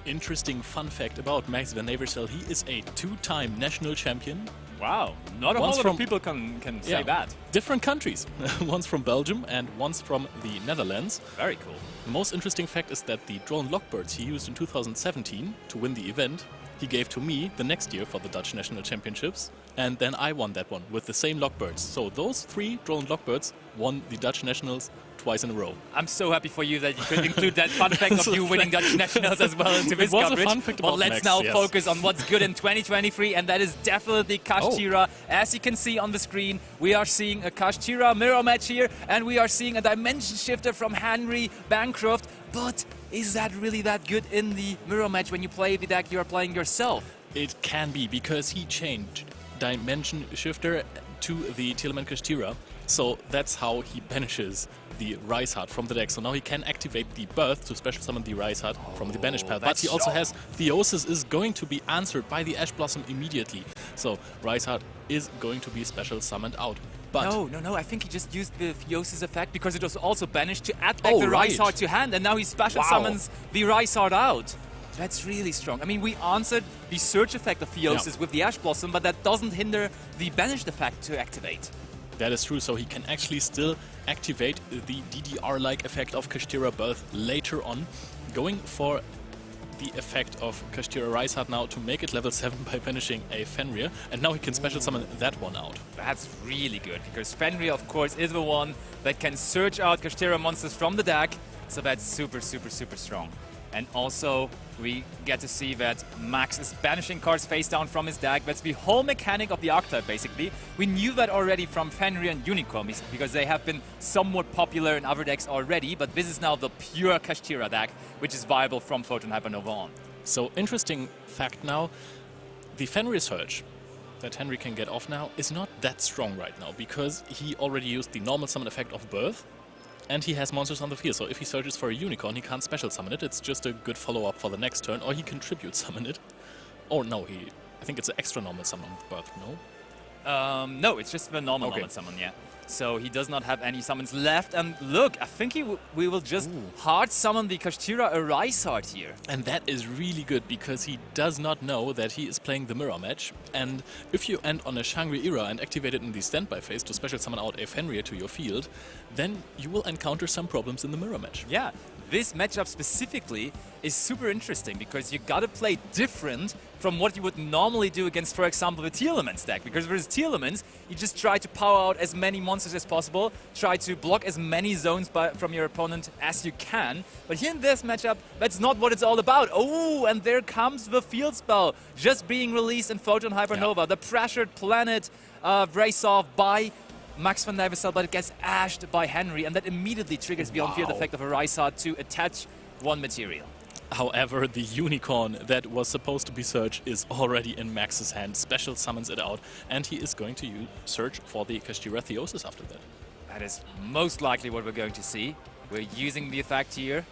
Interesting fun fact about Max van Eversel, he is a 2-time national champion. Wow, not a whole lot of people can say that. Different countries. One's from Belgium and one's from the Netherlands. Very cool. The most interesting fact is that the drone lockbirds he used in 2017 to win the event, he gave to me the next year for the Dutch National Championships, and then I won that one with the same lockbirds. So those 3 drone lockbirds won the Dutch Nationals twice in a row. I'm so happy for you that you could include that fun fact of you winning Dutch Nationals as well into this coverage. A fun fact but about let's Max, now yes. focus on what's good in 2023, and that is definitely Kashtira. As you can see on the screen, we are seeing a Kashtira mirror match here, and we are seeing a dimension shifter from Henry Bancroft. But is that really that good in the mirror match when you play the deck you are playing yourself? It can be, because he changed dimension shifter to the Telemann Kashtira. So that's how he banishes the Rise Heart from the deck. So now he can activate the Birth to special summon the Rise Heart from the banish pile. But he also has Theosis is going to be answered by the Ash Blossom immediately. So Rise Heart is going to be special summoned out. But no, I think he just used the Theosis effect because it was also banished to add back the Rise Heart to hand, and now he special summons the Rise Heart out. That's really strong. I mean, we answered the search effect of Theosis with the Ash Blossom, but that doesn't hinder the banished effect to activate. That is true, so he can actually still activate the DDR-like effect of Kashtira Birth later on, going for the effect of Kashtira Rise Heart now to make it level 7 by banishing a Fenrir, and now he can special summon that one out. That's really good, because Fenrir, of course, is the one that can search out Kashtira monsters from the deck, so that's super, super, super strong. And also, we get to see that Max is banishing cards face down from his deck. That's the whole mechanic of the archetype, basically. We knew that already from Fenrir and Unicorn, because they have been somewhat popular in other decks already, but this is now the pure Kashtira deck, which is viable from Photon Hypernova on. So, interesting fact now, the Fenrir Surge that Henry can get off now is not that strong right now, because he already used the normal summon effect of Birth, and he has monsters on the field, so if he searches for a Unicorn, he can't special summon it. It's just a good follow-up for the next turn, or he can tribute summon it. Or no, I think it's an extra normal summon on Birth, no? No, it's just the normal summon, yeah. So he does not have any summons left, and look, I think we will just hard summon the Kashtira Rise Heart here. And that is really good, because he does not know that he is playing the mirror match, and if you end on a Shangri-Ira and activate it in the standby phase to special summon out a Fenrir to your field, then you will encounter some problems in the mirror match. Yeah, this matchup specifically is super interesting, because you gotta play different from what you would normally do against, for example, the Telemans deck. Because versus Telemans, you just try to power out as many monsters as possible, try to block as many zones from your opponent as you can. But here in this matchup, that's not what it's all about. Oh, and there comes the field spell, just being released in Photon Hypernova. Yeah. The pressured planet race off by Max van Eversel, but it gets ashed by Henry, and that immediately triggers the on-field effect of a Rise Heart to attach one material. However, the Unicorn that was supposed to be searched is already in Max's hand, special summons it out, and he is going to search for the Kashtira Theosis after that. That is most likely what we're going to see. We're using the effect here.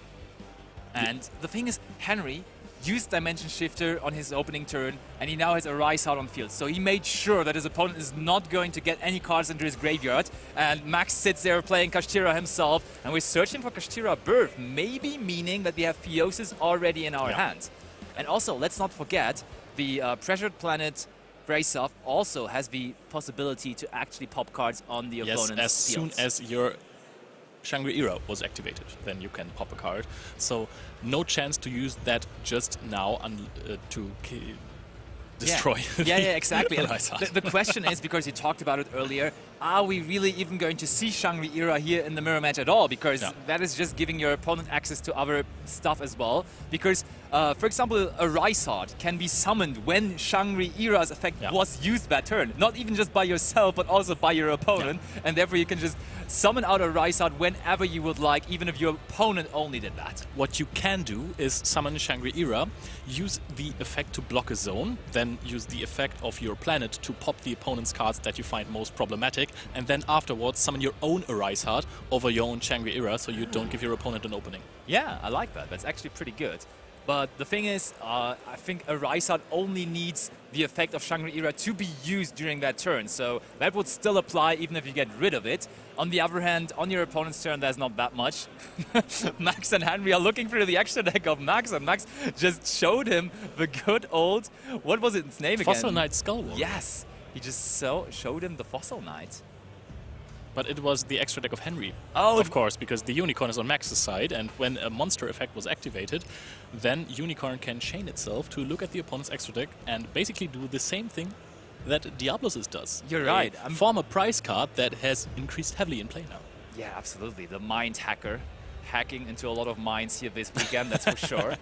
And the thing is, Henry used Dimension Shifter on his opening turn, and he now has a Rise Heart on field. So he made sure that his opponent is not going to get any cards into his graveyard, and Max sits there playing Kashtira himself, and we're searching for Kashtira Birth, maybe meaning that we have Theosis already in our hands. And also, let's not forget, the Pressured Planet Vraysov also has the possibility to actually pop cards on the opponent's as fields. soon as your Shangri-Ira was activated, then you can pop a card. So no chance to use that just now to destroy exactly. The question is, because you talked about it earlier, are we really even going to see Shangri-Ira here in the mirror match at all? Because that is just giving your opponent access to other stuff as well. Because, for example, a Rise Heart can be summoned when Shangri-Ira's effect was used that turn. Not even just by yourself, but also by your opponent. And therefore you can just summon out a Rise Heart whenever you would like, even if your opponent only did that. What you can do is summon Shangri-Ira, use the effect to block a zone, then use the effect of your planet to pop the opponent's cards that you find most problematic, and then afterwards summon your own Rise Heart over your own Shangri-Ira, so you don't give your opponent an opening. Yeah, I like that. That's actually pretty good. But the thing is, I think a Rysart only needs the effect of Shangri-Ira to be used during that turn. So that would still apply even if you get rid of it. On the other hand, on your opponent's turn, there's not that much. Max and Henry are looking through the extra deck of Max, and Max just showed him the good old, what was its name again? Fossil Knight Skull Warrior. Yes, he just showed him the Fossil Knight. But it was the extra deck of Henry, Oh, of course, because the Unicorn is on Max's side, and when a monster effect was activated, then Unicorn can chain itself to look at the opponent's extra deck and basically do the same thing that Diablosis does. You're right. Form a prize card that has increased heavily in play now. Yeah, absolutely. The mind hacker hacking into a lot of minds here this weekend, that's for sure.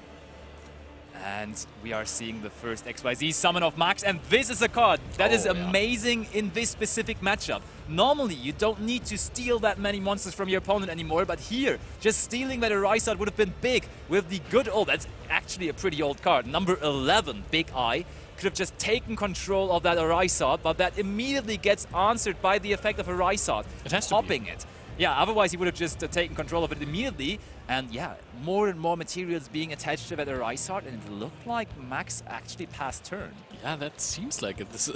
And we are seeing the first XYZ summon of Max, and this is a card that is amazing in this specific matchup. Normally, you don't need to steal that many monsters from your opponent anymore, but here, just stealing that Rysart would have been big with the good old, that's actually a pretty old card, number 11, Big Eye. Could have just taken control of that Rysart, but that immediately gets answered by the effect of a Rysart. It has to popping it. Yeah, otherwise he would have just taken control of it immediately. And yeah, more and more materials being attached to that Rysart, and it looked like Max actually passed turn. Yeah, that seems like it. This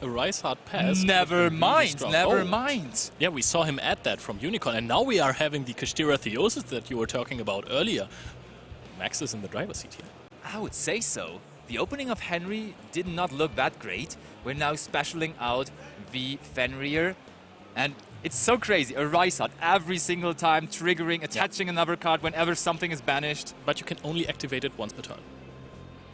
a Rysart pass. Never mind, strong. never mind. Yeah, we saw him add that from Unicorn, and now we are having the Kashtira Theosis that you were talking about earlier. Max is in the driver's seat here. I would say so. The opening of Henry did not look that great. We're now specialing out the Fenrir, and it's so crazy. A Rysart every single time triggering, attaching another card whenever something is banished. But you can only activate it once per turn.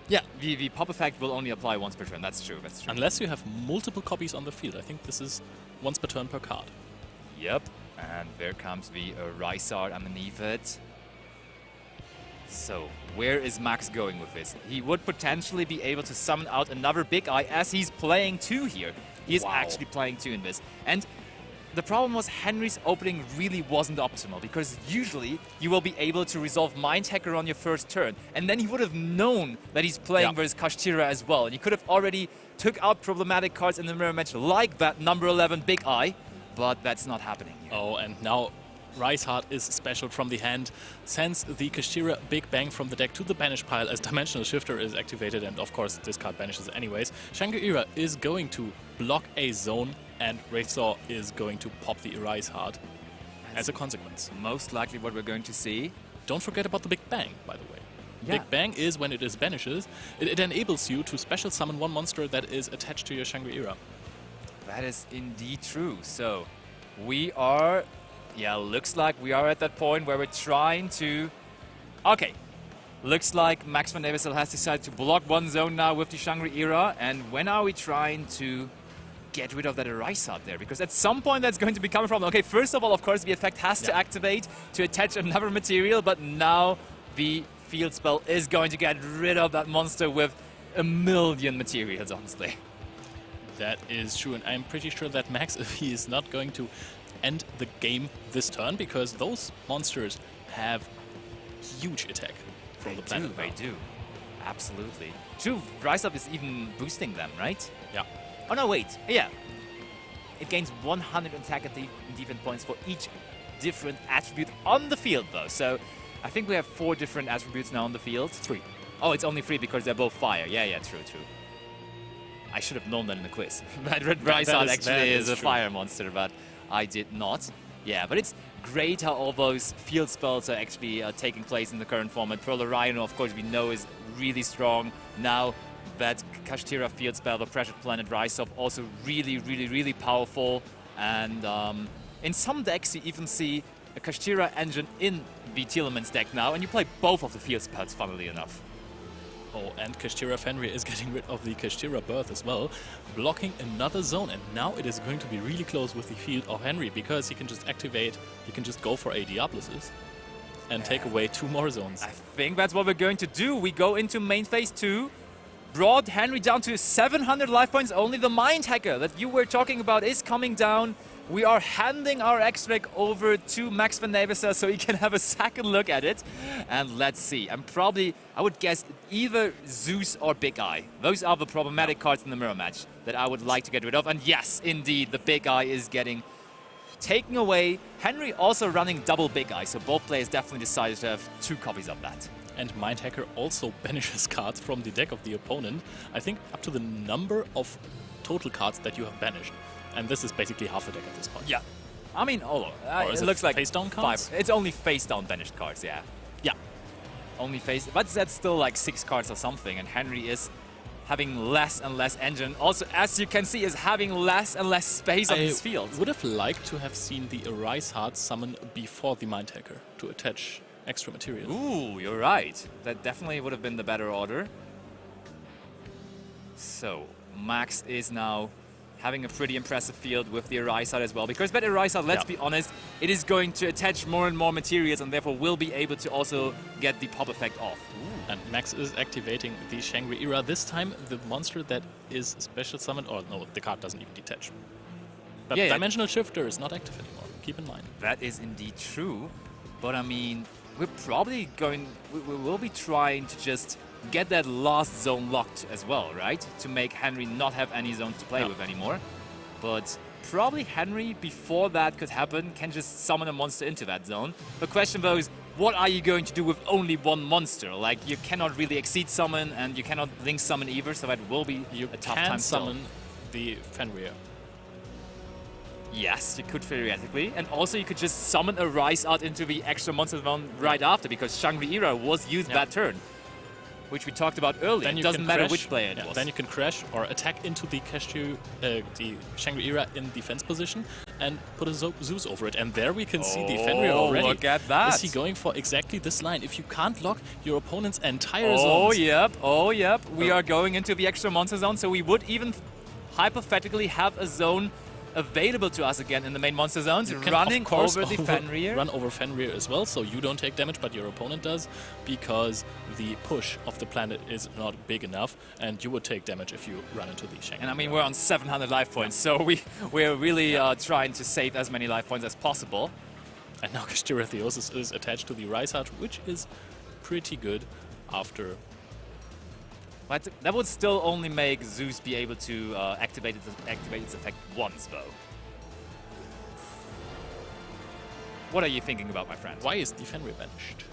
Yeah, the pop effect will only apply once per turn. That's true, that's true. Unless you have multiple copies on the field. I think this is once per turn per card. Yep, and there comes the Rysart underneath it. So, where is Max going with this? He would potentially be able to summon out another Big Eye as he's playing 2 here. He is actually playing 2 in this. And the problem was Henry's opening really wasn't optimal, because usually you will be able to resolve Mind Hacker on your first turn, and then he would have known that he's playing versus Kashtira as well, and he could have already took out problematic cards in the mirror match like that number 11 Big Eye, but that's not happening here. Oh, and now Rysart is special from the hand, sends the Kashtira Big Bang from the deck to the banish pile as Dimensional Shifter is activated, and of course this card banishes anyways. Shangri-Ira is going to block a zone, and Wraithsaw is going to pop the Rysart as a consequence. Most likely what we're going to see. Don't forget about the Big Bang, by the way. Yeah. Big Bang is when it is banishes, it enables you to special summon one monster that is attached to your Shangri-Ira. That is indeed true. So we are, looks like we are at that point where we're trying to... Okay, looks like Max van Eversel has decided to block one zone now with the Shangri-Ira, and when are we trying to get rid of that Rysart there? Because at some point that's going to become a problem. Okay, first of all, of course, the effect has to activate to attach another material, but now the field spell is going to get rid of that monster with a million materials, honestly. That is true, and I'm pretty sure that Max, if he is not going to end the game this turn, because those monsters have huge attack from the planet. They do. Absolutely. True, Rysart is even boosting them, right? Yeah. Oh no, wait. Yeah. It gains 100 attack and defense points for each different attribute on the field, though. So I think we have 4 different attributes now on the field. 3. Oh, it's only 3 because they're both fire. Yeah, true. I should have known that in the quiz. That Rysart actually is a fire monster, but I did not. Yeah, but it's great how all those field spells are actually taking place in the current format. Pearl Rhino, of course, we know is really strong. Now that Kashtira field spell, the Pressured Planet Rysov, also really powerful. And in some decks, you even see a Kashtira engine in the Telemans deck now, and you play both of the field spells, funnily enough. Oh, and Kashtira Fenrir is getting rid of the Kashtira Birth as well, blocking another zone, and now it is going to be really close with the field of Henry, because he can just activate, he can just go for a Diablosis and take away 2 more zones. I think that's what we're going to do. We go into main phase 2, brought Henry down to 700 life points. Only the Mind Hacker that you were talking about is coming down. We are handing our extract over to Max van Eversel so he can have a second look at it. And let's see. I would guess either Zeus or Big Eye. Those are the problematic cards in the mirror match that I would like to get rid of. And yes, indeed, the Big Eye is getting taken away. Henry also running double Big Eye, so both players definitely decided to have 2 copies of that. and Mind Hacker also banishes cards from the deck of the opponent. I think up to the number of total cards that you have banished. And this is basically half the deck at this point. Yeah. I mean, Is it looks like face-down cards? 5. It's only face-down banished cards, yeah. Yeah. Only face, but that's still like 6 cards or something, and Henry is having less and less engine. Also, as you can see, is having less and less space on his field. I would have liked to have seen the Arise Heart summon before the Mind Hacker to attach extra material. Ooh, you're right. That definitely would have been the better order. So, Max is now having a pretty impressive field with the Arise Heart as well. Because with Arise Heart, let's be honest, it is going to attach more and more materials and therefore will be able to also get the pop effect off. Ooh. And Max is activating the Shangri-Ira. This time, the monster that is special summoned, or no, the card doesn't even detach. But Dimensional Shifter is not active anymore, keep in mind. That is indeed true. But I mean, we're probably going, we will be trying to just get that last zone locked as well, right? To make Henry not have any zones to play with anymore. But probably Henry, before that could happen, can just summon a monster into that zone. The question though is, what are you going to do with only one monster? Like, you cannot really exceed summon and you cannot link summon either, so that will be a tough time. You can summon the Fenrir. Yes, you could theoretically. And also you could just summon a Rise Art into the extra monster zone right after, because Shangri-Ira was used that turn, which we talked about earlier. Then it doesn't matter which player it was. Then you can crash or attack into the the Shangri-Ira in defense position and put a Zeus over it. And there we can see the Fenrir already. Look at that. Is he going for exactly this line? If you can't lock your opponent's entire zones. zones. Oh, yep. We are going into the extra monster zone, so we would even hypothetically have a zone available to us again in the main monster zones, running over the Fenrir. Run over Fenrir as well, so you don't take damage, but your opponent does, because the push of the planet is not big enough, and you would take damage if you run into the Shangri-Ira. And I mean, we're on 700 life points, so we're really trying to save as many life points as possible. And now Kashtira Theosis is attached to the Rise Heart, which is pretty good after... But that would still only make Zeus be able to activate its effect once, though. What are you thinking about, my friend? Why is the Fenrir banished?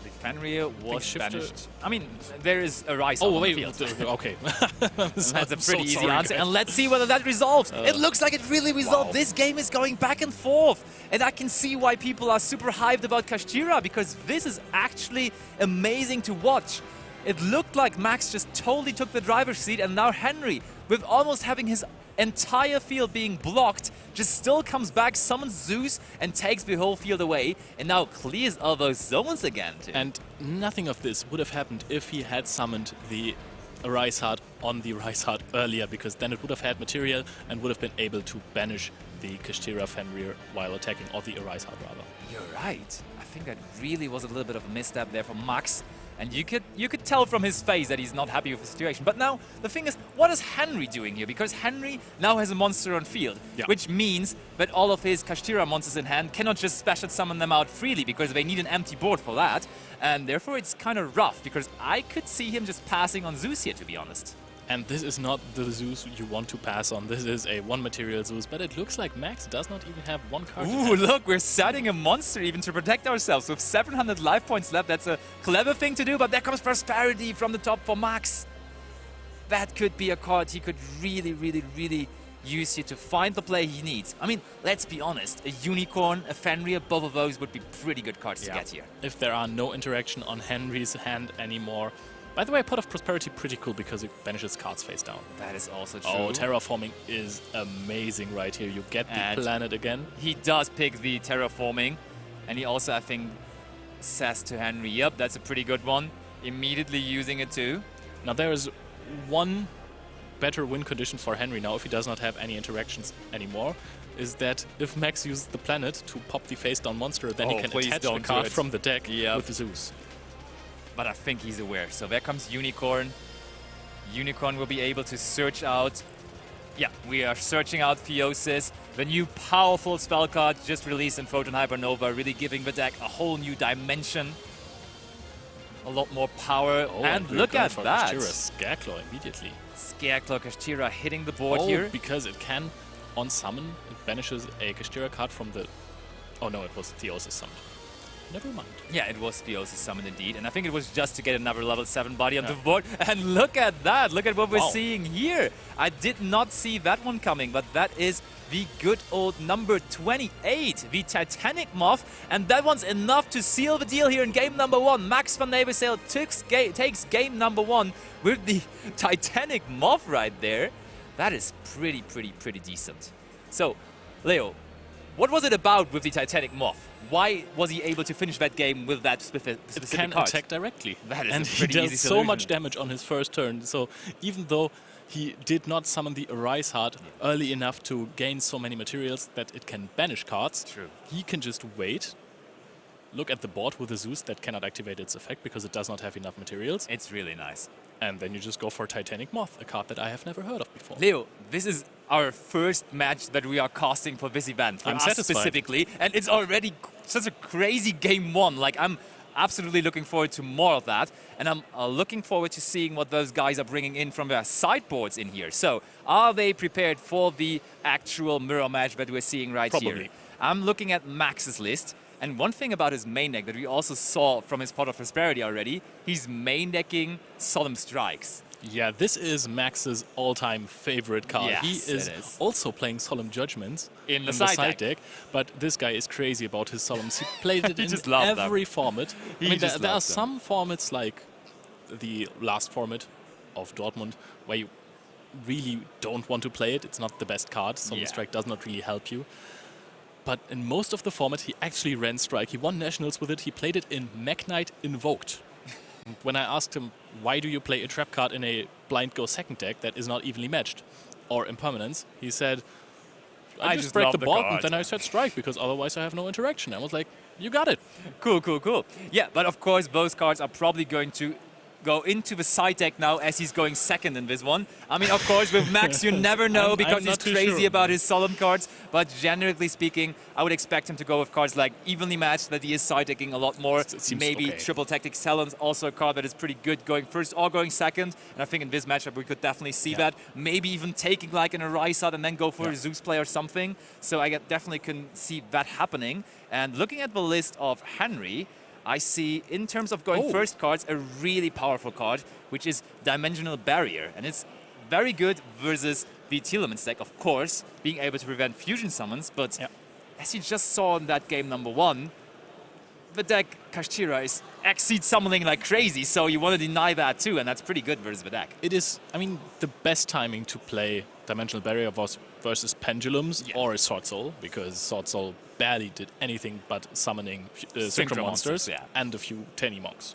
The Fenrir was banished. I mean, there is a Rise on the field. Okay. That's a pretty easy answer. And let's see whether that resolves. It looks like it really resolved. Wow. This game is going back and forth. And I can see why people are super hyped about Kashtira, because this is actually amazing to watch. It looked like Max just totally took the driver's seat, and now Henry, with almost having his entire field being blocked, just still comes back, summons Zeus, and takes the whole field away, and now clears all those zones again, too. And nothing of this would have happened if he had summoned the Rise Heart on the Rise Heart earlier, because then it would have had material and would have been able to banish the Kashtira Fenrir while attacking, or the Rise Heart rather. You're right. I think that really was a little bit of a misstep there from Max. And you could tell from his face that he's not happy with the situation. But now, the thing is, what is Henry doing here? Because Henry now has a monster on field, which means that all of his Kashtira monsters in hand cannot just special summon them out freely, because they need an empty board for that. And therefore, it's kind of rough, because I could see him just passing on Zeus here, to be honest. And this is not the Zeus you want to pass on. This is a one-material Zeus, but it looks like Max does not even have one card. Ooh, look, we're setting a monster even to protect ourselves. With 700 life points left, that's a clever thing to do, but there comes Prosperity from the top for Max. That could be a card he could really, really, really use here to find the play he needs. I mean, let's be honest, a Unicorn, a Fenrir, both of those would be pretty good cards to get here. If there are no interaction on Henry's hand anymore. By the way, Pot of Prosperity pretty cool because it banishes cards face down. That is also true. Oh, Terraforming is amazing right here. You get the planet again. He does pick the Terraforming. And he also, I think, says to Henry, yep, that's a pretty good one. Immediately using it too. Now there is one better win condition for Henry now, if he does not have any interactions anymore, is that if Max uses the planet to pop the face down monster, then he can attach a card from the deck with Zeus. But I think he's aware. So there comes Unicorn. Unicorn will be able to search out. Yeah, we are searching out Theosis, the new powerful spell card just released in Photon Hypernova, really giving the deck a whole new dimension. A lot more power. Oh, and look at that. Kashtira, Scareclaw immediately. Scareclaw Kashtira hitting the board here. Because it can, on summon, it banishes a Kashtira card from the... Oh no, it was Theosis summoned. never mind. Yeah, it was Fiosa summoned indeed, and I think it was just to get another level 7 body on the board. And look at that! Look at what we're seeing here! I did not see that one coming, but that is the good old number 28, the Titanic Moth, and that one's enough to seal the deal here in game number 1. Max van Neversale takes game number 1 with the Titanic Moth right there. That is pretty decent. So, Leo, what was it about with the Titanic Moth? Why was he able to finish that game with that specific It can card? attack directly. That is and a pretty he easy does so solution. much damage on his first turn. So even though he did not summon the Arise Heart early enough to gain so many materials that it can banish cards, he can just wait, look at the board with a Zeus that cannot activate its effect because it does not have enough materials. It's really nice. And then you just go for Titanic Moth, a card that I have never heard of before. Leo, this is our first match that we are casting for this event, for I'm us satisfied. specifically, and it's already such a crazy game 1. Like, I'm absolutely looking forward to more of that, and I'm looking forward to seeing what those guys are bringing in from their sideboards in here. So, are they prepared for the actual mirror match that we're seeing right Probably. here? I'm looking at Max's list, and one thing about his main deck that we also saw from his Pot of Prosperity already, he's main decking Solemn Strikes. Yeah, this is Max's all-time favorite card. Yes, he is, it is. also playing Solemn Judgments In the side deck. but this guy is crazy about his Solemns. He played it in just loves every format. I mean, just there are loves them. some formats like the last format of Dortmund where you really don't want to play it. It's not the best card. Solemn Strike does not really help you. But in most of the format, he actually ran Strike. He won Nationals with it. He played it in Mech Knight Invoked. When I asked him, why do you play a trap card in a blind go second deck that is not evenly matched or impermanence, he said, I just break love the the board card. and then I said Strike because otherwise I have no interaction. I was like, you got it. Cool. Yeah, but of course those cards are probably going to go into the side deck now as he's going second in this one. I mean, of course, with Max, you never know because I'm he's not too crazy sure. about his Solemn cards. But generally speaking, I would expect him to go with cards like Evenly Matched, that he is side decking a lot more. It seems Maybe okay. Triple Tactic Talon's also a card that is pretty good going first or going second. And I think in this matchup, we could definitely see that. Maybe even taking like an Arise out and then go for a Zeus play or something. So I definitely can see that happening. And looking at the list of Henry, I see, in terms of going first cards, a really powerful card, which is Dimensional Barrier. And it's very good versus the Telemans deck, of course, being able to prevent fusion summons. But as you just saw in that game number 1, the deck Kashtira is exceed summoning like crazy, so you want to deny that too, and that's pretty good versus the deck. It is, I mean, the best timing to play Dimensional Barrier was versus Pendulums or a Sword Soul, because Sword Soul barely did anything but summoning Synchro Monsters and a few Tiny Monks.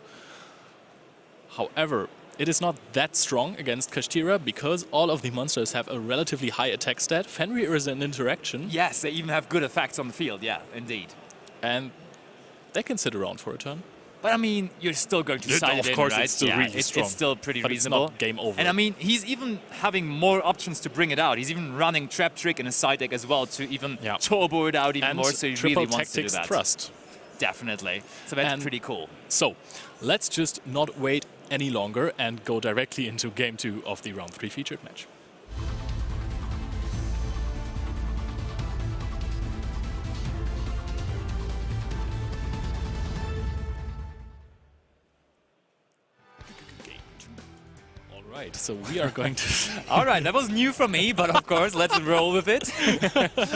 However, it is not that strong against Kashtira because all of the monsters have a relatively high attack stat. Fenrir is an interaction. Yes, they even have good effects on the field, yeah, indeed. And they can sit around for a turn. But I mean, you're still going to side it in, Of course, right? it's still really strong. It's still pretty but reasonable. It's not game over. And I mean, he's even having more options to bring it out. He's even running Trap Trick in a side deck as well to even turbo it out even and more. So he triple really wants to do tactics that. thrust. Definitely. So that's pretty cool. So let's just not wait any longer and go directly into game 2 of the round 3 featured match. Right, so we are going to... All right, that was new for me, but of course, let's roll with it.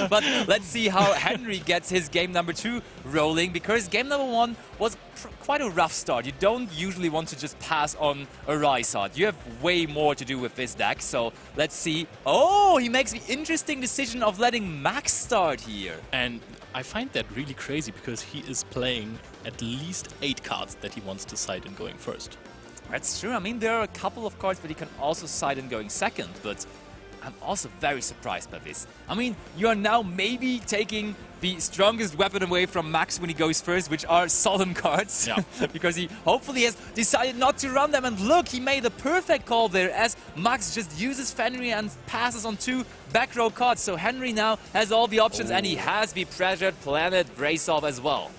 But let's see how Henry gets his game number 2 rolling, because game number 1 was quite a rough start. You don't usually want to just pass on a Rise Heart. You have way more to do with this deck, so let's see. Oh, he makes the interesting decision of letting Max start here. And I find that really crazy, because he is playing at least 8 cards that he wants to side in going first. That's true. I mean, there are a couple of cards that he can also side in going second, but I'm also very surprised by this. I mean, you are now maybe taking the strongest weapon away from Max when he goes first, which are Solemn cards, because he hopefully has decided not to run them. And look, he made the perfect call there, as Max just uses Fenrir and passes on 2 back row cards. So Henry now has all the options, and he has the Pressured Planet Brace-Off as well.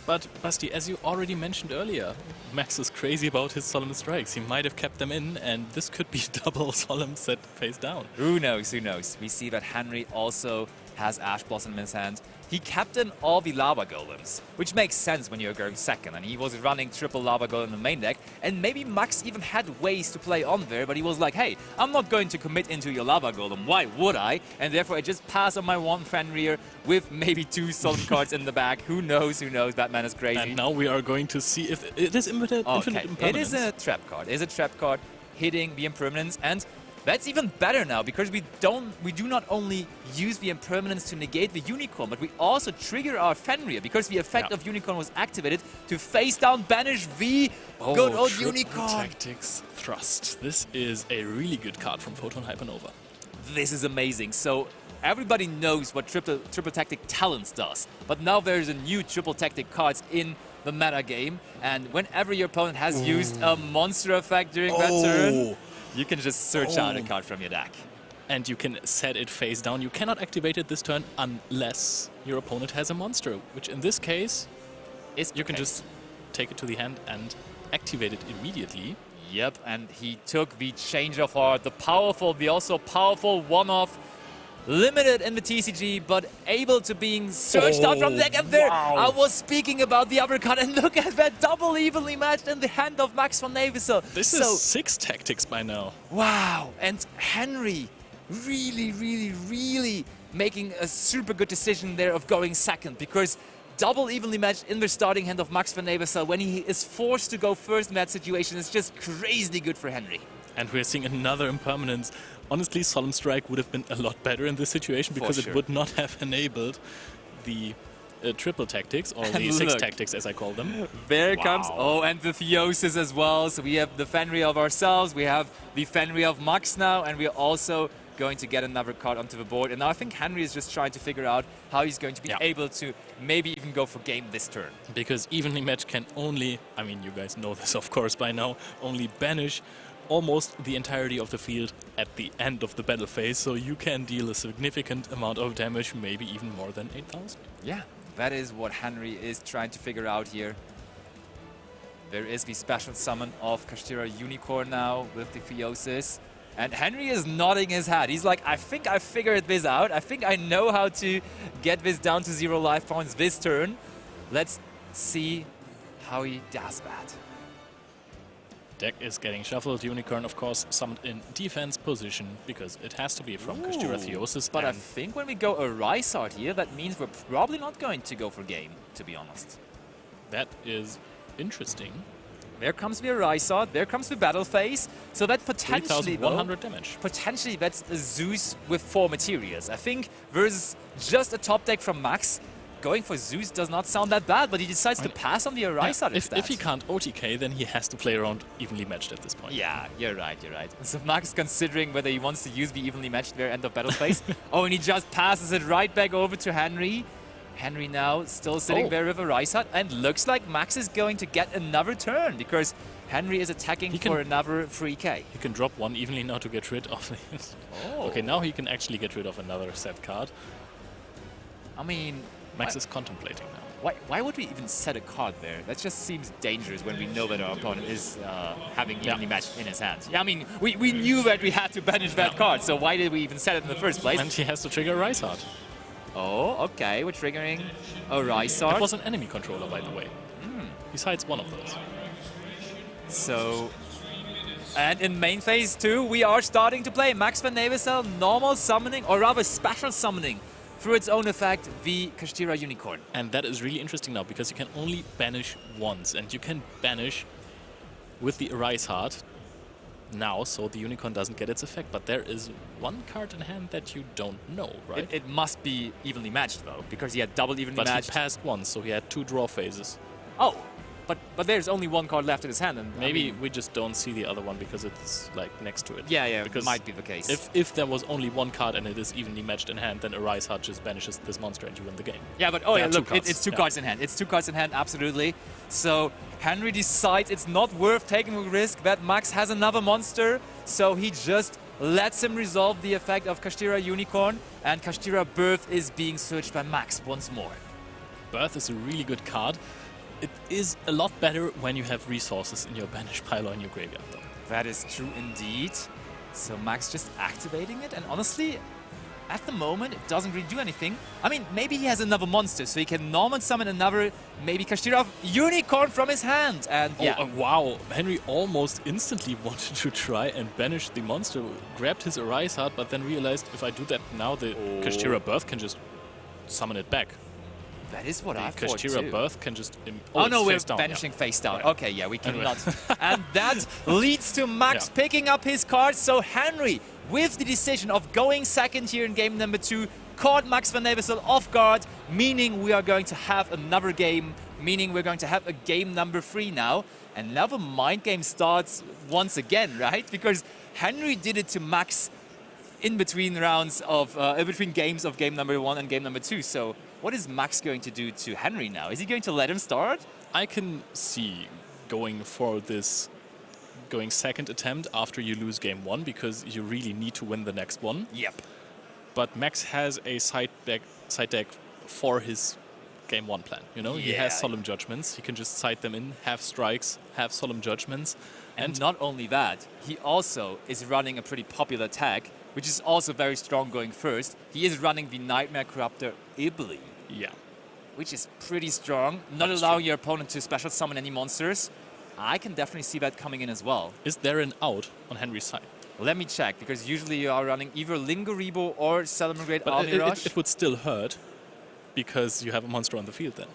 But, Basti, as you already mentioned earlier, Max is crazy about his Solemn Strikes. He might have kept them in, and this could be double Solemn set face down. Who knows, who knows. We see that Henry also has Ash Blossom in his hand. He kept in all the Lava Golems, which makes sense when you're going second, and he was running triple Lava Golem in the main deck, and maybe Max even had ways to play on there, but he was like, hey, I'm not going to commit into your Lava Golem, why would I? And therefore I just pass on my one Fenrir with maybe 2 Solemn cards in the back. Who knows, that man is crazy. And now we are going to see if it is infinite impermanence. It is a trap card. It is a trap card hitting the impermanence, and that's even better now because we do not only use the impermanence to negate the Unicorn, but we also trigger our Fenrir because the effect of Unicorn was activated to face down banish the good old Unicorn. Tactics Thrust. This is a really good card from Photon Hypernova. This is amazing. So everybody knows what triple tactic talents does, but now there's a new triple tactic cards in the meta game, and whenever your opponent has used a monster effect during that turn, you can just search out a card from your deck. And you can set it face down. You cannot activate it this turn unless your opponent has a monster, which in this case is you can just take it to the hand and activate it immediately. Yep, and he took the Change of Heart, the also powerful one-off, limited in the TCG, but able to being searched out from the deck. And there, I was speaking about the uppercut, and look at that double evenly matched in the hand of Max von Neversel. This is 6 tactics by now. Wow, and Henry really making a super good decision there of going second, because double evenly matched in the starting hand of Max von Neversel when he is forced to go first in that situation is just crazy good for Henry. And we're seeing another impermanence. Honestly, Solemn Strike would have been a lot better in this situation because it would not have enabled the triple tactics, or the 6 tactics as I call them. There it comes. Oh, and the Theosis as well. So we have the Fenrir of ourselves, we have the Fenrir of Max now, and we're also going to get another card onto the board. And now I think Henry is just trying to figure out how he's going to be able to maybe even go for game this turn. Because evenly match can only, I mean, you guys know this of course by now, only banish almost the entirety of the field at the end of the battle phase, so you can deal a significant amount of damage, maybe even more than 8,000. Yeah, that is what Henry is trying to figure out here. There is the special summon of Kashtira Unicorn now with the Theosis. And Henry is nodding his head. He's like, I think I figured this out. I think I know how to get this down to 0 life points this turn. Let's see how he does that. Deck is getting shuffled. Unicorn, of course, summoned in defense position because it has to be from Kashtira Theosis. But I think when we go a Rysart here, that means we're probably not going to go for game, to be honest. That is interesting. There comes the Rysart, there comes the battle phase. So that potentially, 3,100 damage. Potentially that's a Zeus with 4 materials. I think versus just a top deck from Max, going for Zeus does not sound that bad, but he decides to pass on the Rysart instead. If he can't OTK, then he has to play around evenly matched at this point. Yeah, you're right. So Max considering whether he wants to use the evenly matched there end of battle phase. Oh, and he just passes it right back over to Henry. Henry now still sitting there with a Rysart, and looks like Max is going to get another turn because Henry is attacking for another 3k. He can drop 1 evenly now to get rid of it. Okay, now he can actually get rid of another set card. I mean, Max is contemplating now. Why would we even set a card there? That just seems dangerous when we know that our opponent is having evenly matched in his hands. Yeah, I mean, we knew that we had to banish that card, so why did we even set it in the first place? And he has to trigger Rysart. Oh, okay, we're triggering a Rysart. It was an enemy controller, by the way. Besides one of those. So, and in main phase 2, we are starting to play Max von Neversel normal summoning, or rather special summoning, through its own effect, the Kashtira Unicorn. And that is really interesting now, because you can only banish once, and you can banish with the Rysart now, so the Unicorn doesn't get its effect. But there is one card in hand that you don't know, right? It must be evenly matched, though, because he had double evenly matched. But he passed once, so he had 2 draw phases. Oh, but there's only 1 card left in his hand, and maybe we just don't see the other one because it's like next to it. Yeah, because it might be the case. If there was only 1 card and it is evenly matched in hand, then a Rysart just banishes this monster and you win the game. Yeah, but look, it's 2 cards in hand. It's 2 cards in hand, absolutely. So Henry decides it's not worth taking the risk that Max has another monster, so he just lets him resolve the effect of Kashtira Unicorn, and Kashtira Birth is being searched by Max once more. Birth is a really good card. It is a lot better when you have resources in your banish pile or in your graveyard, though. That is true indeed. So Max just activating it, and honestly, at the moment, it doesn't really do anything. I mean, maybe he has another monster, so he can normal summon another, maybe Kashtira unicorn from his hand. And yeah. Oh, wow. Henry almost instantly wanted to try and banish the monster, grabbed his Arise Heart, but then realized if I do that now, the Kashtira Birth can just summon it back. That is what I thought Kashtira Birth can just... Oh no, we're down, banishing face down. Right. Okay, yeah, we cannot. And that leads to Max picking up his cards. So Henry, with the decision of going second here in game number 2, caught Max van Eversel off guard, meaning we are going to have another game, meaning we're going to have a game number 3 now. And now the mind game starts once again, right? Because Henry did it to Max in between rounds of, between games of game number 1 and game number 2. So what is Max going to do to Henry now? Is he going to let him start? I can see going for this, going second attempt after you lose game 1 because you really need to win the next one. Yep. But Max has a side deck for his game 1 plan. You know, he has Solemn Judgments. He can just side them in, have strikes, have Solemn Judgments. And not only that, he also is running a pretty popular tag, which is also very strong going first. He is running the Nightmare Corruptor Ibli. Yeah. Which is pretty strong, not allowing your opponent to special summon any monsters. I can definitely see that coming in as well. Is there an out on Henry's side? Let me check, because usually you are running either Linguribo or Celebrate But Army Rush. It would still hurt because you have a monster on the field then.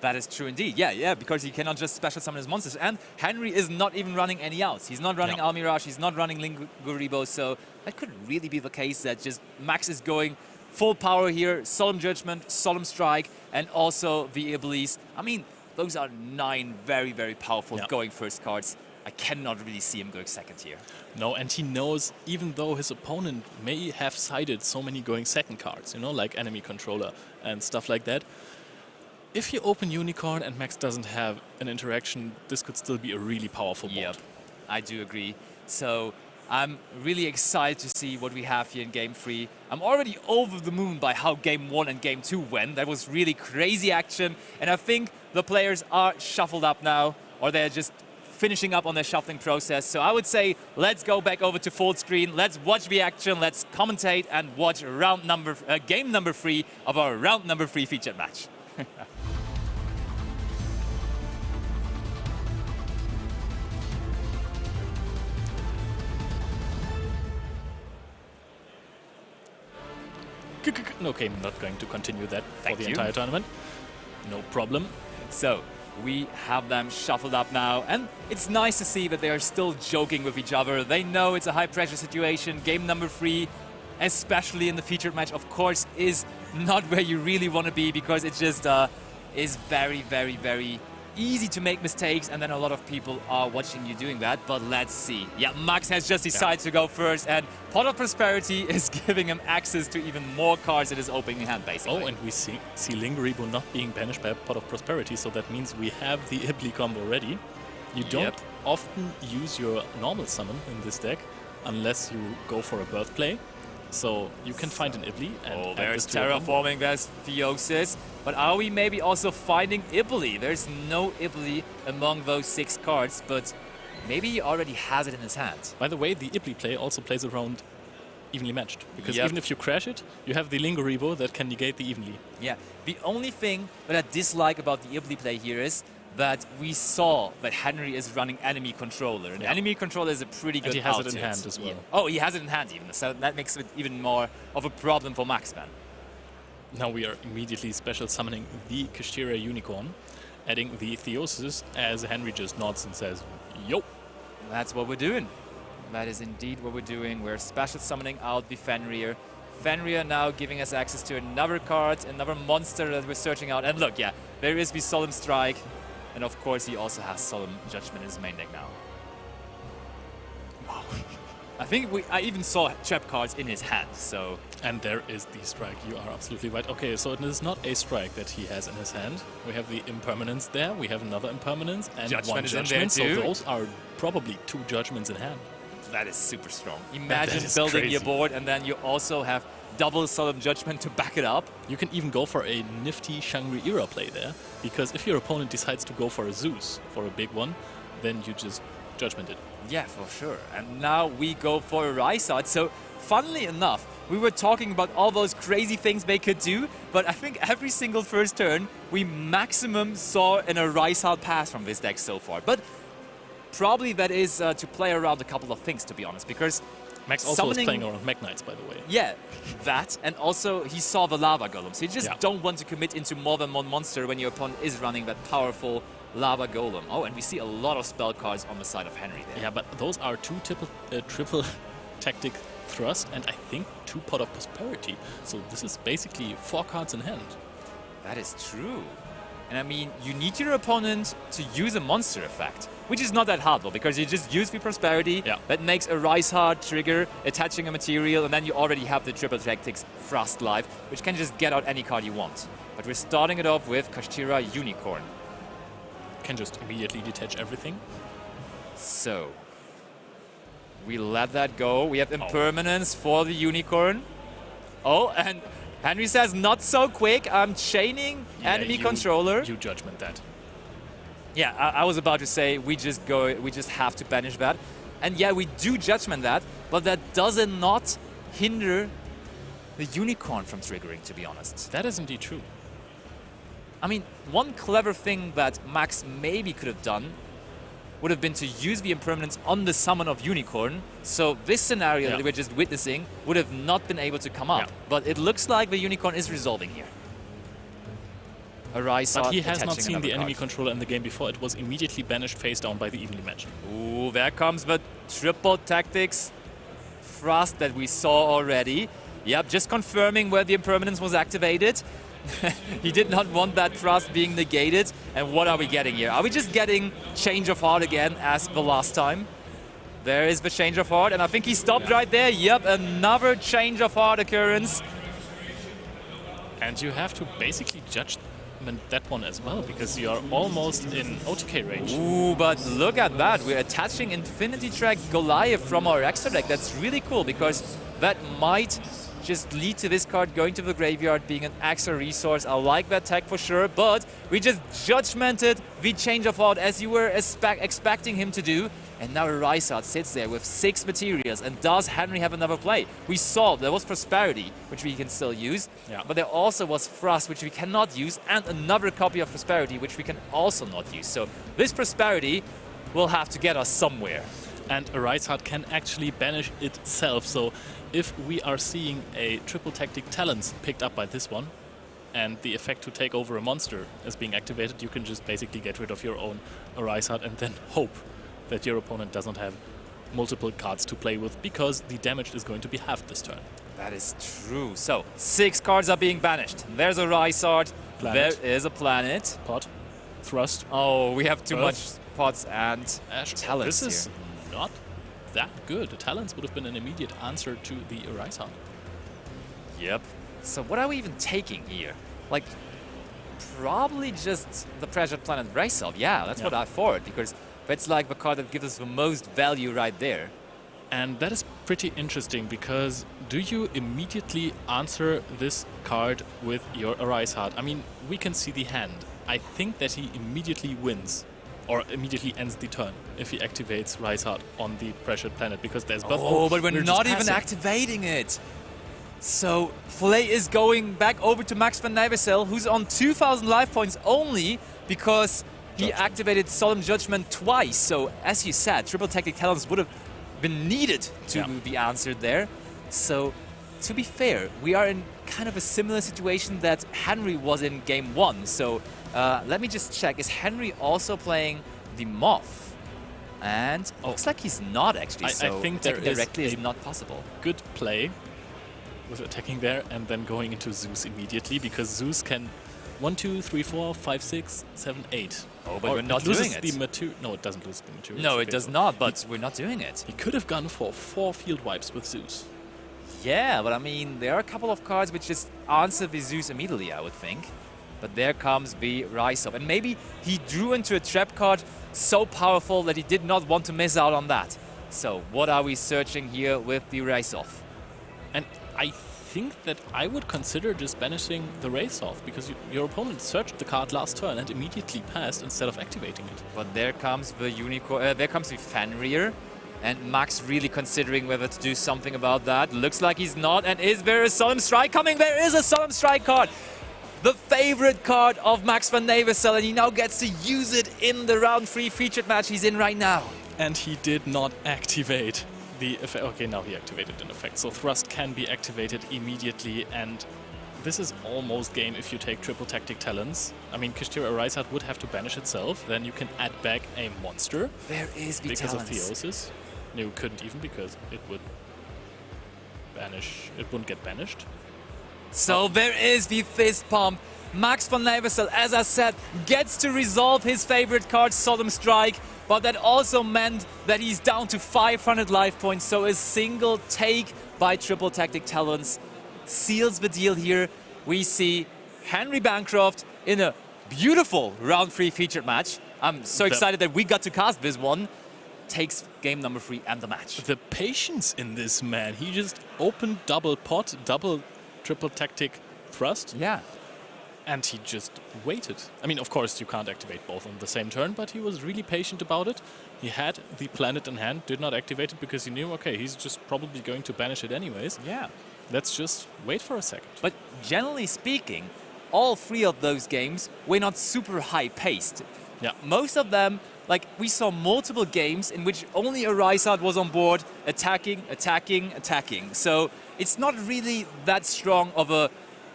That is true indeed. Yeah, because he cannot just special summon his monsters. And Henry is not even running any outs. He's not running Army Rush, he's not running Linguribo, so that could really be the case that just Max is going full power here, Solemn Judgment, Solemn Strike, and also the Iblis. I mean, those are 9 very, very powerful going first cards. I cannot really see him going second here. No, and he knows, even though his opponent may have sided so many going second cards, you know, like Enemy Controller and stuff like that, if you open Unicorn and Max doesn't have an interaction, this could still be a really powerful board. Yep, I do agree. So I'm really excited to see what we have here in Game 3. I'm already over the moon by how Game 1 and Game 2 went. That was really crazy action. And I think the players are shuffled up now, or they're just finishing up on their shuffling process. So I would say, let's go back over to full screen. Let's watch the action. Let's commentate and watch game number 3 of our round number 3 featured match. Okay, I'm not going to continue that for the entire tournament. No problem. So we have them shuffled up now, and it's nice to see that they are still joking with each other. They know it's a high-pressure situation. Game number 3, especially in the featured match, of course, is not where you really want to be because it just is very, very, very easy to make mistakes, and then a lot of people are watching you doing that. But let's see. Yeah, Max has just decided to go first, and Pot of Prosperity is giving him access to even more cards in his opening hand, basically. Oh, and we see Linguribo not being banished by Pot of Prosperity, so that means we have the Ibli combo ready. You don't often use your normal summon in this deck unless you go for a birth play. So you can find an Ibli. And there's Terraforming, there's Theosis. But are we maybe also finding Ibli? There's no Ibli among those 6 cards, but maybe he already has it in his hand. By the way, the Ibli play also plays around evenly matched. Because even if you crash it, you have the Linguribo that can negate the evenly. Yeah, the only thing that I dislike about the Ibli play here is that we saw that Henry is running Enemy Controller. And Enemy Controller is a pretty good And he has it in hand as well. Yeah. Oh, he has it in hand even. So that makes it even more of a problem for Max, man. Now we are immediately special summoning the Kashtira Unicorn, adding the Theosis as Henry just nods and says, yo. That's what we're doing. That is indeed what we're doing. We're special summoning out the Fenrir. Fenrir now giving us access to another card, another monster that we're searching out. And look, there is the Solemn Strike. And of course, he also has Solemn Judgment in his main deck now. Wow. I think I even saw trap cards in his hand, so... And there is the strike, you are absolutely right. Okay, so it is not a strike that he has in his hand. We have the Impermanence there, we have another Impermanence, and one Judgment, so those are probably 2 Judgments in hand. That is super strong. Imagine building your board and then you also have double Solemn Judgment to back it up. You can even go for a nifty Shangri-Ira play there, because if your opponent decides to go for a Zeus, for a big one, then you just Judgment it. Yeah, for sure. And now we go for a Rise Art. So funnily enough, we were talking about all those crazy things they could do, but I think every single first turn, we maximum saw an Arise Hard pass from this deck so far. But probably that is to play around a couple of things, to be honest, because Max also is playing around Mech Knights, by the way. Yeah, that, and also he saw the Lava Golem, so you just don't want to commit into more than one monster when your opponent is running that powerful Lava Golem. Oh, and we see a lot of spell cards on the side of Henry there. Yeah, but those are two triple tactic thrust and I think 2 Pot of Prosperity. So this is basically 4 cards in hand. That is true. And I mean, you need your opponent to use a monster effect, which is not that hard though, because you just use the Prosperity, that makes a Rise Hard trigger, attaching a material, and then you already have the triple tactics Thrust live, which can just get out any card you want. But we're starting it off with Kashtira Unicorn. Can just immediately detach everything. So, we let that go. We have Impermanence for the Unicorn. Oh, and Henry says, not so quick. I'm chaining enemy controller. You judgment that. Yeah, I was about to say we just have to banish that. And yeah, we do judgment that, but that does not hinder the Unicorn from triggering, to be honest. That is indeed true. I mean, one clever thing that Max maybe could have done would have been to use the Impermanence on the summon of Unicorn, so this scenario that we're just witnessing would have not been able to come up. But it looks like the Unicorn is resolving here. But he has not seen the enemy controller in the game before. It was immediately banished face down by the evenly matched. Ooh, there comes the triple tactics thrust that we saw already. Yep, just confirming where the Impermanence was activated. He did not want that thrust being negated. And what are we getting here? Are we just getting Change of Heart again as the last time? There is the Change of Heart, and I think he stopped right there. Yep, another Change of Heart occurrence. And you have to basically judge that one as well, because you are almost in OTK range. Ooh, but look at that. We're attaching Infinity Track Goliath from our extra deck. That's really cool, because that might just lead to this card going to the graveyard, being an extra resource. I like that tag for sure, but we just judgmented the Change of Heart as you were expecting him to do. And now Rysart sits there with 6 materials. And does Henry have another play? We saw there was Prosperity, which we can still use, but there also was Thrust, which we cannot use, and another copy of Prosperity, which we can also not use. So this Prosperity will have to get us somewhere. And a Rysart can actually banish itself. So if we are seeing a triple tactic talents picked up by this one, and the effect to take over a monster is being activated, you can just basically get rid of your own Rysart and then hope that your opponent doesn't have multiple cards to play with, because the damage is going to be halved this turn. That is true. So 6 cards are being banished. There's a Rysart. There is a Planet. Pot. Thrust. Oh, we have too much pots and talents here. This is not that good. The talents would have been an immediate answer to the Rysart. Yep. So what are we even taking here? Like, probably just the Pressured Planet Race-Off. Yeah, that's what I thought, because that's like the card that gives us the most value right there. And that is pretty interesting, because do you immediately answer this card with your Rysart? I mean, we can see the hand. I think that he immediately wins, or immediately ends the turn if he activates Rysart on the Pressured Planet, because there's buff. Oh, but we're not even activating it. So play is going back over to Max van Nijvercel, who's on 2,000 life points only because he activated Solemn Judgment twice. So as you said, triple tactic talents would have been needed to be answered there. So to be fair, we are in kind of a similar situation that Henry was in game 1. So let me just check. Is Henry also playing the Moth? And looks like he's not actually. So I think there directly is not possible. Good play with attacking there and then going into Zeus immediately, because Zeus can 1, 2, 3, 4, 5, 6, 7, 8. Oh, but we're not doing it. No, it doesn't lose the material. No, it does not, but we're not doing it. He could have gone for 4 field wipes with Zeus. Yeah, but I mean, there are a couple of cards which just answer the Zeus immediately, I would think. But there comes the Rise-Off. And maybe he drew into a trap card so powerful that he did not want to miss out on that. So what are we searching here with the Rise-Off? And I think that I would consider just banishing the Rise-Off, because your opponent searched the card last turn and immediately passed instead of activating it. But there comes the Unicorn, there comes the Fenrir. And Max really considering whether to do something about that. Looks like he's not. And is there a Solemn Strike coming? There is a Solemn Strike card. The favorite card of Max van Neversel, and he now gets to use it in the round 3 featured match he's in right now. And he did not activate the effect. Okay, now he activated an effect. So Thrust can be activated immediately, and this is almost game if you take triple tactic talents. I mean, Kashtira Arisat would have to banish itself, then you can add back a monster. There is the because talents. of Theosis. No, you couldn't even because it would banish. It wouldn't get banished. So there is the fist pump. Max van Neversel, as I said, gets to resolve his favorite card, Solemn Strike, but that also meant that he's down to 500 life points, so a single take by Triple Tactic Talents seals the deal here. We see Henry Bancroft in a beautiful round 3 featured match. I'm so excited that we got to cast this one. Takes game number 3 and the match. The patience in this man. He just opened double pot, double triple tactic thrust. Yeah. And he just waited. I mean, of course, you can't activate both on the same turn, but he was really patient about it. He had the planet in hand, did not activate it because he knew, okay, he's just probably going to banish it anyways. Yeah. Let's just wait for a second. But generally speaking, all 3 of those games were not super high-paced. Yeah. Most of them, like, we saw multiple games in which only Arisat was on board, attacking, attacking, attacking. So it's not really that strong of a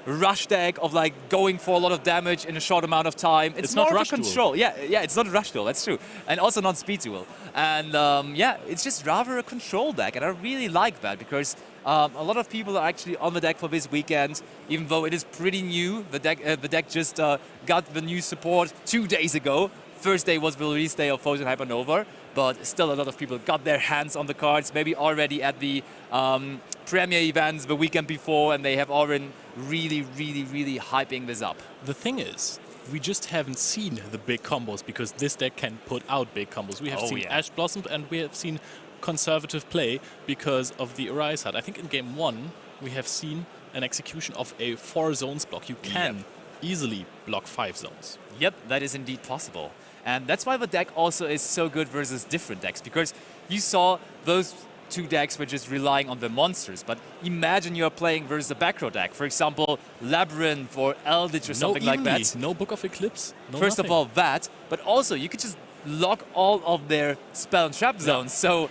rush deck of like going for a lot of damage in a short amount of time. It's more not of rush a control. Yeah, it's not a rush duel, that's true. And also not speed duel. And yeah, it's just rather a control deck. And I really like that because a lot of people are actually on the deck for this weekend, even though it is pretty new. The deck just got the new support 2 days ago. First day was the release day of Frozen Hypernova, but still a lot of people got their hands on the cards, maybe already at the premiere events the weekend before, and they have already really hyping this up. The thing is, we just haven't seen the big combos because this deck can put out big combos. We have seen Ash Blossom and we have seen conservative play because of the Arisat. I think in game 1 we have seen an execution of a 4 zones block. You can easily block 5 zones. Yep, that is indeed possible. And that's why the deck also is so good versus different decks, because you saw those 2 decks were just relying on the monsters. But imagine you're playing versus a back row deck, for example, Labyrinth or Eldritch or something like that. No Book of Eclipse. No First nothing. of all, that, but also you could just lock all of their spell and trap zones. So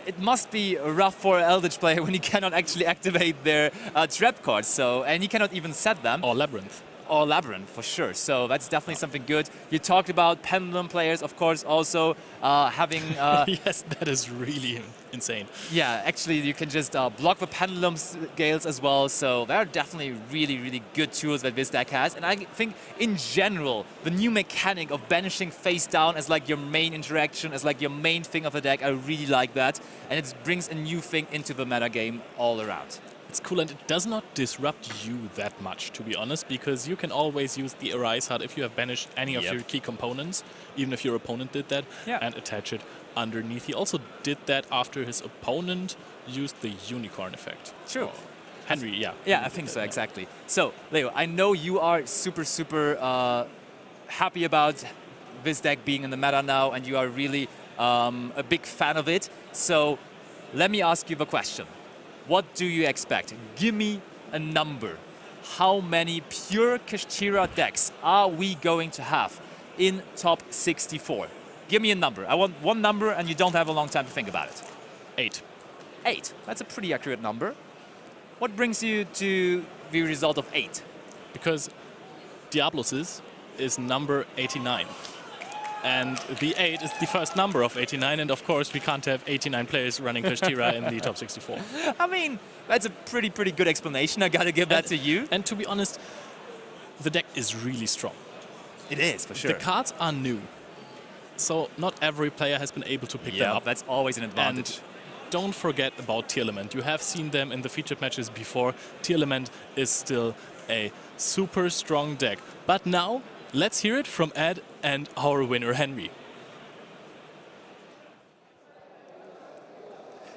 it must be rough for an Eldritch player when he cannot actually activate their trap cards. So, and he cannot even set them. Or Labyrinth. Or Labyrinth, for sure. So that's definitely something good. You talked about Pendulum players, of course, also having... yes, that is really insane. Yeah, actually, you can just block the Pendulum Gales as well. So there are definitely really good tools that this deck has. And I think, in general, the new mechanic of banishing face down as like your main interaction, as like your main thing of the deck, I really like that. And it brings a new thing into the meta game all around. It's cool, and it does not disrupt you that much, to be honest, because you can always use the Arisat if you have banished any of your key components, even if your opponent did that, and attach it underneath. He also did that after his opponent used the Unicorn effect. True. Oh, Henry, yeah. Yeah, I think so, exactly. So, Leo, I know you are super happy about this deck being in the meta now, and you are really a big fan of it. So, let me ask you the question. What do you expect? Give me a number. How many pure Kashtira decks are we going to have in top 64? Give me a number. I want one number and you don't have a long time to think about it. 8. 8. That's a pretty accurate number. What brings you to the result of 8? Because Diablos is number 89. And the 8 is the first number of 89, and of course we can't have 89 players running Kashtira in the top 64. I mean, that's a pretty good explanation. I gotta give that to you. And to be honest, the deck is really strong. It is, for sure. The cards are new, so not every player has been able to pick them up. That's always an advantage. And don't forget about Tearlament. You have seen them in the featured matches before. Tearlament is still a super strong deck. But now, let's hear it from Ed and our winner, Henry.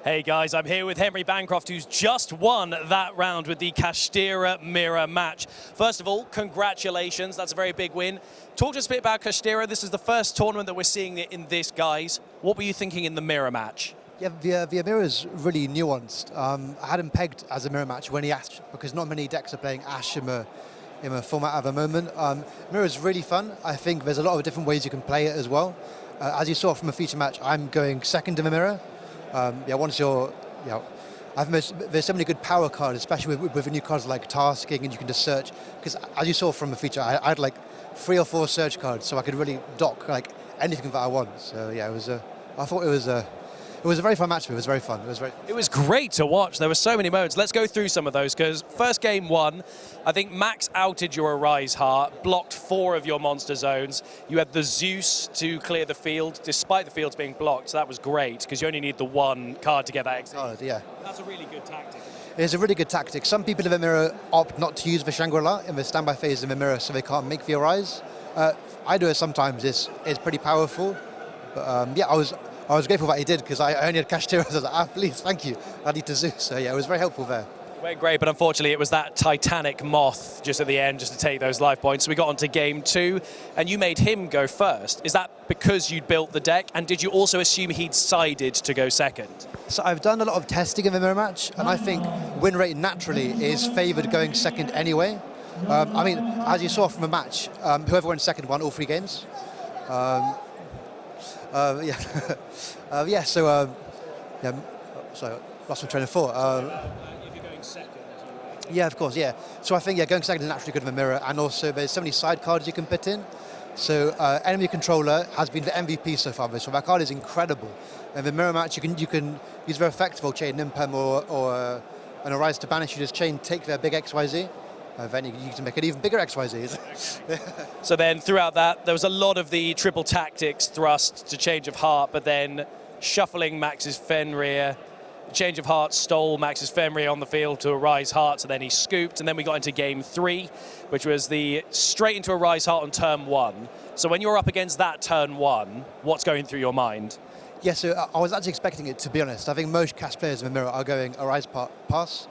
Hey guys, I'm here with Henry Bancroft, who's just won that round with the Kashtira mirror match. First of all, congratulations, that's a very big win. Talk to us a bit about Kashtira. This is the first tournament that we're seeing it in this, guys. What were you thinking in the mirror match? Yeah, the mirror is really nuanced. I had him pegged as a mirror match when he asked, because not many decks are playing Ash in a format at the moment. Mirror is really fun. I think there's a lot of different ways you can play it as well. As you saw from a feature match, I'm going second in the mirror. Once you're, I think there's so many good power cards, especially with new cards like tasking, and you can just search. Because as you saw from the feature, I had like 3 or 4 search cards, so I could really dock like anything that I want. So yeah, I thought it was a very fun match. It was very fun. It was great to watch. There were so many moments. Let's go through some of those, because first game 1, I think Max outed your Arise Heart, blocked 4 of your monster zones. You had the Zeus to clear the field, despite the fields being blocked. So that was great, because you only need the 1 card to get that exit. Oh, yeah. That's a really good tactic. It's a really good tactic. Some people in the mirror opt not to use the Shangri-La in the standby phase in the mirror, so they can't make the Arise. I do it sometimes. It's pretty powerful. But I was grateful that he did, because I only had Kashtira. So I was like, please, thank you. I need to Zeus. So yeah, it was very helpful there. Went great, but unfortunately it was that Titanic Moth just at the end, just to take those life points. So we got on to game 2, and you made him go first. Is that because you'd built the deck, and did you also assume he'd sided to go second? So I've done a lot of testing in the mirror match, and I think win rate naturally is favoured going second anyway. I mean, as you saw from the match, whoever went second won all 3 games. So lost my train of thought. If you're going second. Yeah, of course, yeah. So I think, going second is naturally good in the mirror, and also there's so many side cards you can put in. So enemy controller has been the MVP so far, so that card is incredible. And the mirror match, you can use very effective chain Impem or an Arise to banish. You just chain, take their big XYZ. Then you can make it even bigger XYZs. So then throughout that, there was a lot of the triple tactics thrust to Change of Heart, but then shuffling Max's Fenrir. Change of Heart stole Max's Fenrir on the field to Arise Heart, so then he scooped, and then we got into game 3, which was the straight into Arise Heart on turn 1. So when you're up against that turn 1, what's going through your mind? Yeah, so I was actually expecting it, to be honest. I think most cast players in the mirror are going Arise pass.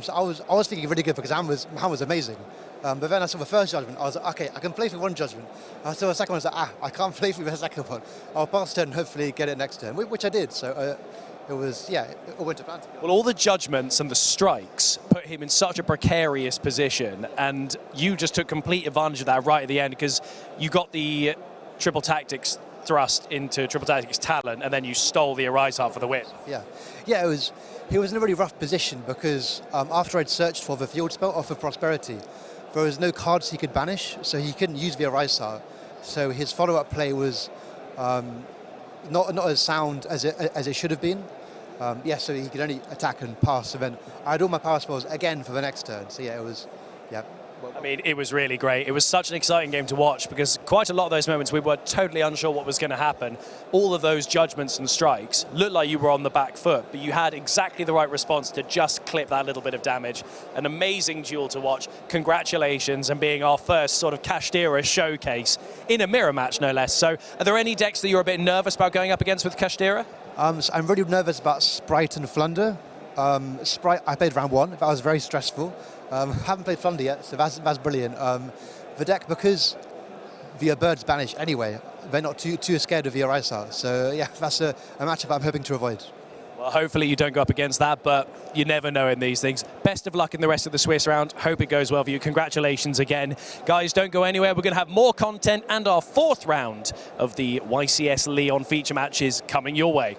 So I was thinking really good, because Han was amazing. But then I saw the first judgment. I was like, okay, I can play through 1 judgment. I saw the second one. I was like, I can't play through the second one. I'll pass turn and hopefully get it next turn, which I did. So it was, it all went to plan. Well, all the judgments and the strikes put him in such a precarious position, and you just took complete advantage of that right at the end, because you got the triple tactics thrust into triple tactics talent, and then you stole the Arise Heart for the win. Yeah, he was in a really rough position, because after I'd searched for the field spell off of Prosperity, there was no cards he could banish, so he couldn't use the Arise Heart. So his follow-up play was not as sound as it should have been. So he could only attack and pass. So then I had all my power spells again for the next turn. So yeah, it was, I mean, it was really great. It was such an exciting game to watch, because quite a lot of those moments we were totally unsure what was going to happen. All of those judgments and strikes looked like you were on the back foot, but you had exactly the right response to just clip that little bit of damage. An amazing duel to watch. Congratulations, and being our first sort of Kashtira showcase in a mirror match, no less. So are there any decks that you're a bit nervous about going up against with Kashtira? So I'm really nervous about Sprite and Flunder. Sprite, I played round 1. That was very stressful. Haven't played Flunder yet, so that's brilliant. The deck, because the birds banish anyway, they're not too scared of the Arise Heart. So yeah, that's a matchup I'm hoping to avoid. Well, hopefully you don't go up against that, but you never know in these things. Best of luck in the rest of the Swiss round. Hope it goes well for you. Congratulations again. Guys, don't go anywhere. We're going to have more content and our 4th round of the YCS Lyon feature matches coming your way.